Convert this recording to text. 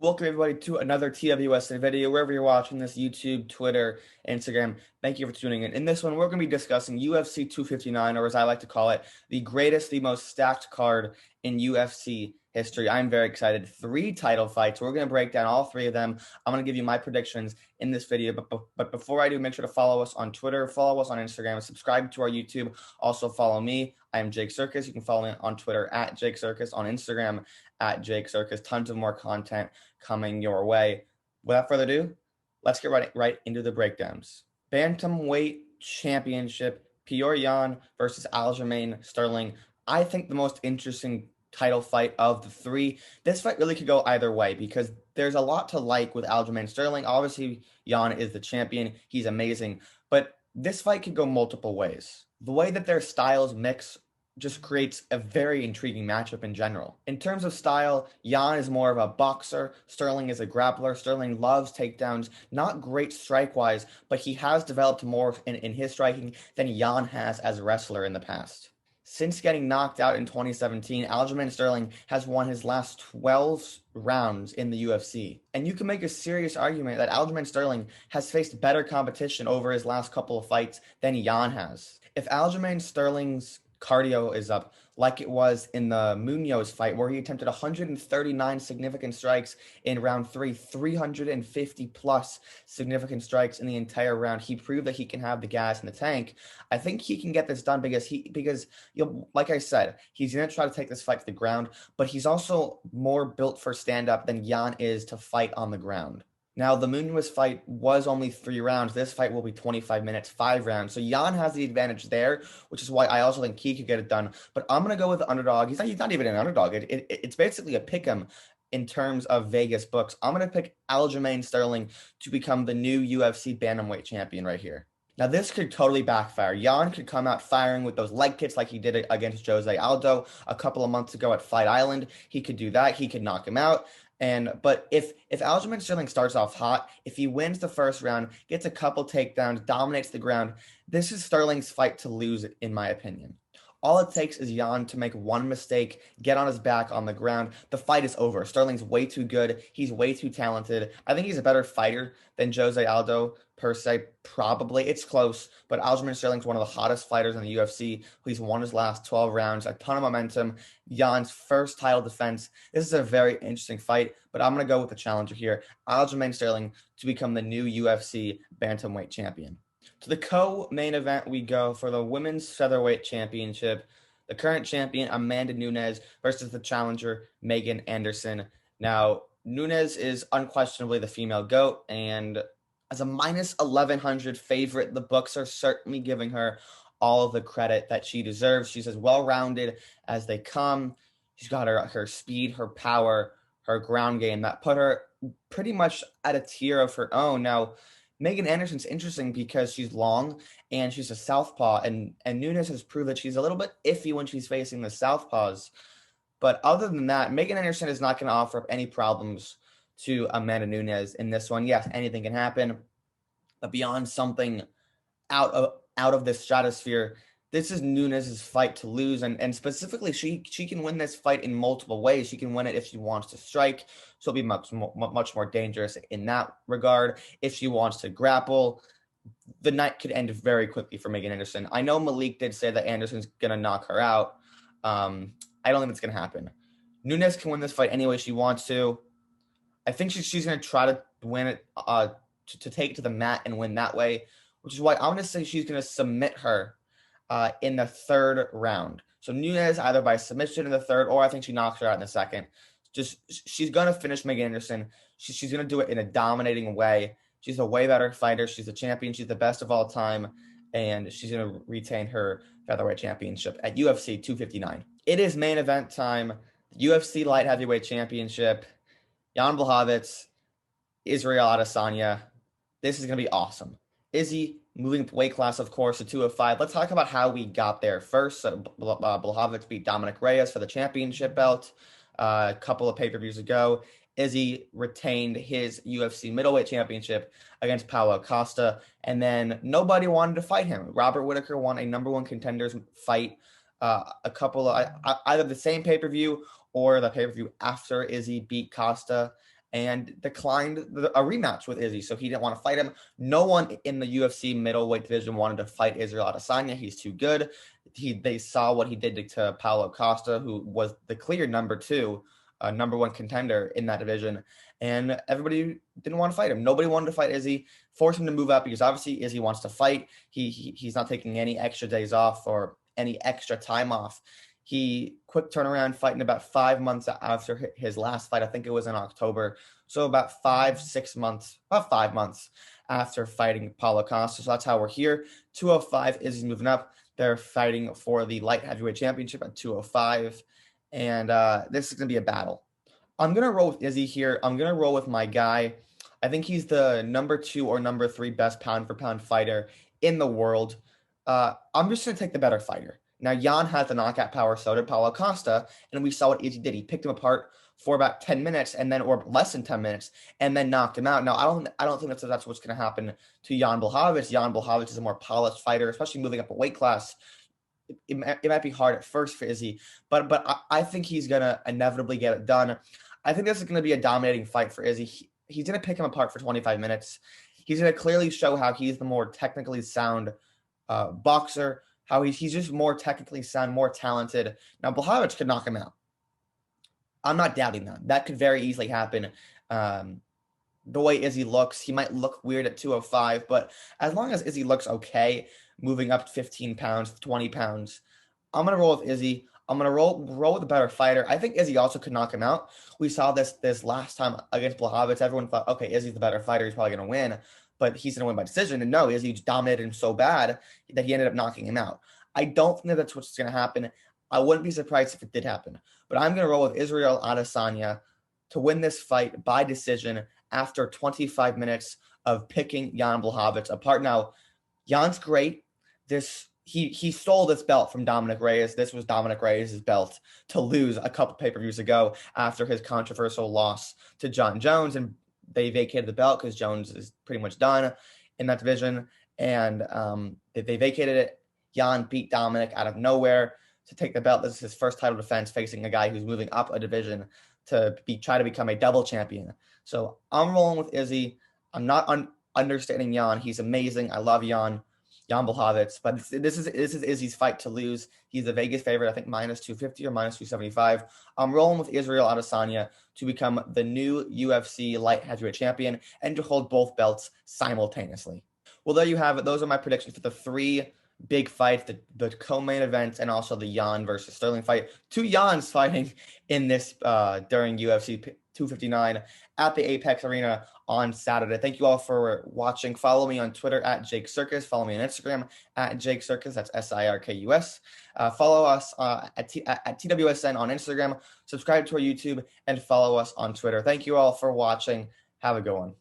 Welcome everybody to another TWSN video, wherever you're watching this, YouTube, Twitter, Instagram. Thank you for tuning in. In this one, we're going to be discussing UFC 259, or as I like to call it, the greatest, the most stacked card in UFC history. I'm very excited. 3 title fights. We're going to break down all 3 of them. I'm going to give you my predictions in this video. But before I do, make sure to follow us on Twitter, follow us on Instagram, subscribe to our YouTube. Also follow me. I am Jake Sirkus. You can follow me on Twitter at Jake Sirkus, on Instagram at Jake Sirkus. Tons of more content coming your way. Without further ado, let's get right into the breakdowns. Bantamweight Championship, Peorian versus Germain Sterling. I think the most interesting title fight of the 3. This fight really could go either way because there's a lot to like with Germain Sterling. Obviously, Jan is the champion. He's amazing. But this fight could go multiple ways. The way that their styles mix just creates a very intriguing matchup in general. In terms of style, Jan is more of a boxer. Sterling is a grappler. Sterling loves takedowns. Not great strike-wise, but he has developed more in his striking than Jan has as a wrestler in the past. Since getting knocked out in 2017, Aljamain Sterling has won his last 12 rounds in the UFC. And you can make a serious argument that Aljamain Sterling has faced better competition over his last couple of fights than Jan has. If Aljamain Sterling's cardio is up like it was in the Munoz fight where he attempted 139 significant strikes in round 3, 350 plus significant strikes in the entire round. He proved that he can have the gas in the tank. I think he can get this done because you know, like I said, he's going to try to take this fight to the ground, but he's also more built for stand up than Jan is to fight on the ground. Now, the Nunes fight was only 3 rounds. This fight will be 25 minutes, 5 rounds. So Jan has the advantage there, which is why I also think he could get it done. But I'm going to go with the underdog. He's not even an underdog. It's basically a pick 'em in terms of Vegas books. I'm going to pick Aljamain Sterling to become the new UFC bantamweight champion right here. Now, this could totally backfire. Jan could come out firing with those leg kicks like he did against Jose Aldo a couple of months ago at Fight Island. He could do that. He could knock him out. But if Aljamain Sterling starts off hot, if he wins the first round, gets a couple takedowns, dominates the ground, this is Sterling's fight to lose, in my opinion. All it takes is Jan to make one mistake, get on his back on the ground. The fight is over. Sterling's way too good. He's way too talented. I think he's a better fighter than Jose Aldo, per se. Probably. It's close, but Aljamain Sterling's one of the hottest fighters in the UFC. He's won his last 12 rounds, a ton of momentum. Jan's first title defense. This is a very interesting fight, but I'm going to go with the challenger here, Aljamain Sterling, to become the new UFC bantamweight champion. To the co-main event we go for the Women's Featherweight Championship. The current champion, Amanda Nunes, versus the challenger, Megan Anderson. Now, Nunes is unquestionably the female GOAT, and as a minus 1,100 favorite, the books are certainly giving her all of the credit that she deserves. She's as well-rounded as they come. She's got her speed, her power, her ground game that put her pretty much at a tier of her own. Now, Megan Anderson's interesting because she's long and she's a southpaw, and Nunes has proved that she's a little bit iffy when she's facing the southpaws. But other than that, Megan Anderson is not going to offer up any problems to Amanda Nunes in this one. Yes, anything can happen, but beyond something out of this stratosphere, this is Nunes' fight to lose, and specifically, she can win this fight in multiple ways. She can win it if she wants to strike. She'll be much more dangerous in that regard. If she wants to grapple, the night could end very quickly for Megan Anderson. I know Malik did say that Anderson's gonna knock her out. I don't think it's gonna happen. Nunes can win this fight any way she wants to. I think she's gonna try to win it, to take it to the mat and win that way, which is why I'm gonna say she's gonna submit her in the 3rd round. So Nunes either by submission in the 3rd, or I think she knocks her out in the 2nd. Just she's gonna finish Megan Anderson. She's gonna do it in a dominating way. She's a way better fighter. She's a champion. She's the best of all time, and she's gonna retain her featherweight championship at UFC 259. It is main event time. UFC light heavyweight championship. Jan Blachowicz, Israel Adesanya. This is gonna be awesome. Izzy moving weight class, of course, to 205. Let's talk about how we got there first. Blachowicz beat Dominic Reyes for the championship belt a couple of pay-per-views ago. Izzy retained his UFC middleweight championship against Paulo Costa, and then nobody wanted to fight him. Robert Whittaker won a number 1 contenders fight a couple of either the same pay-per-view or the pay-per-view after Izzy beat Costa. and declined a rematch with Izzy. So he didn't want to fight him. No one in the UFC middleweight division wanted to fight Israel Adesanya. He's too good. They saw what he did to Paulo Costa, who was the clear number one contender in that division. And everybody didn't want to fight him. Nobody wanted to fight Izzy, force him to move up, because obviously Izzy wants to fight. He's not taking any extra days off or any extra time off. He quick turnaround, fighting about 5 months after his last fight. I think it was in October. So about 5 months after fighting Paulo Costa. So that's how we're here. 205, Izzy's moving up. They're fighting for the light heavyweight championship at 205. And this is going to be a battle. I'm going to roll with Izzy here. I'm going to roll with my guy. I think he's the number 2 or number 3 best pound-for-pound fighter in the world. I'm just going to take the better fighter. Now, Jan has the knockout power, so did Paulo Costa, and we saw what Izzy did. He picked him apart for about 10 minutes, or less than 10 minutes, and then knocked him out. Now, I don't think that's what's going to happen to Jan Blachowicz. Jan Blachowicz is a more polished fighter, especially moving up a weight class. It might be hard at first for Izzy, but I think he's going to inevitably get it done. I think this is going to be a dominating fight for Izzy. He's going to pick him apart for 25 minutes. He's going to clearly show how he's the more technically sound boxer, how he's just more technically sound, more talented. Now, Blachowicz could knock him out. I'm not doubting that. That could very easily happen. The way Izzy looks, he might look weird at 205, but as long as Izzy looks okay, moving up 15 pounds, 20 pounds, I'm going to roll with Izzy. I'm going to roll with a better fighter. I think Izzy also could knock him out. We saw this last time against Blachowicz. Everyone thought, okay, Izzy's the better fighter. He's probably going to win, but he's going to win by decision. And no, Izzy dominated him so bad that he ended up knocking him out. I don't think that's what's going to happen. I wouldn't be surprised if it did happen. But I'm going to roll with Israel Adesanya to win this fight by decision after 25 minutes of picking Jan Blachowicz apart. Now, Jan's great. He stole this belt from Dominic Reyes. This was Dominic Reyes' belt to lose a couple pay-per-views ago after his controversial loss to John Jones, and they vacated the belt because Jones is pretty much done in that division, and they vacated it. Jan beat Dominic out of nowhere to take the belt. This is his first title defense facing a guy who's moving up a division to try to become a double champion. So I'm rolling with Izzy. I'm not understanding Jan. He's amazing. I love Jan Blachowicz, but this is Izzy's fight to lose. He's the Vegas favorite, I think minus 250 or minus 275. I'm rolling with Israel Adesanya to become the new UFC light heavyweight champion and to hold both belts simultaneously. Well, there you have it. Those are my predictions for the 3 big fights, the co-main events, and also the Jan versus Sterling fight. 2 Jans fighting in this during UFC 259 at the Apex Arena on Saturday. Thank you all for watching. Follow me on Twitter at Jake Sirkus. Follow me on Instagram at Jake Sirkus. That's Sirkus. Follow us at TWSN on Instagram. Subscribe to our YouTube and follow us on Twitter. Thank you all for watching. Have a good one.